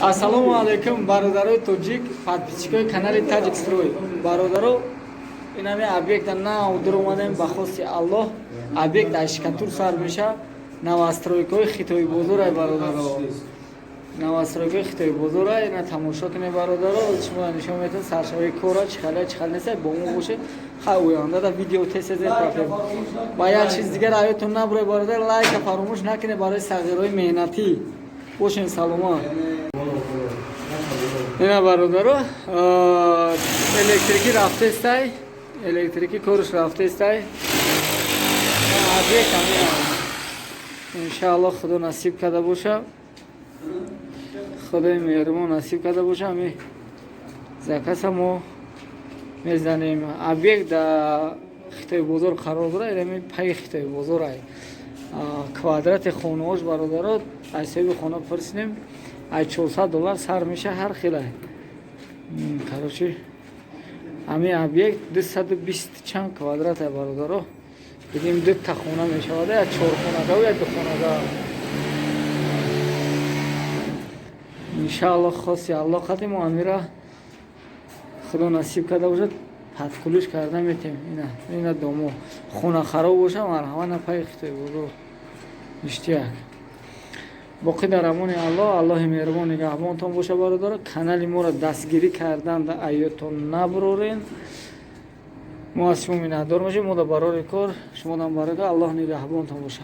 Ассалому алайкум, бародарои тоҷик, подписчикои канали Таҷик Строй. Бародаро, ин ҳаме объекта нав dur омадем ба хоси Аллоҳ. Объект ашкатур сар меша. Навастройкои хитои бозорай бародаро. Навастройкои хитои бозорай, ина тамошо кунед бародаро. Шумо нишон метавонед саршавии кора чихала неста бо мо боше. Ха уянда да видео тесезед профем. Ба як чиз дигар аётон набурай бародар, лайка фаромӯш накунед барои сағирои меҳнатӣ. Бошен саломат. Ина бародаро, электрики рафтестай, электрики корш рафтестай. Объект ҳамин. Иншааллоҳ худо насиб карда боша. Худои меҳрубон насиб карда боша. Ҳамин закаса мо мезанем. Объект да хитои бозор қарор дорад. Ҳамин паи хитои бозор ай. Квадрати хонаош бародаро, айсоби хона пурсидем. Ай $400 сар меша ҳар хелай. Короче, ҳамин объект 220 чанд квадрат ай бародаро. Бидим дута хона мешавад, я 4 хонага ва 2 хонага. Иншааллоҳ хоси Аллоҳ қадим амира худо насиб карда бошад, падкулиш карда метем. Ина домо хона хароб боша, марҳамат пай хитои бозор. Иштияк. боқӣ дар амони Аллоҳ, Аллоҳи меҳрубон нигаҳбонтон боша бародаро. Канали моро дастгирӣ кардан да аётон набурорен. мо аз шумо миннатдор мешавем. Мо дар барори кор, шумо дар барори кор. Аллоҳ нигаҳбонтон боша.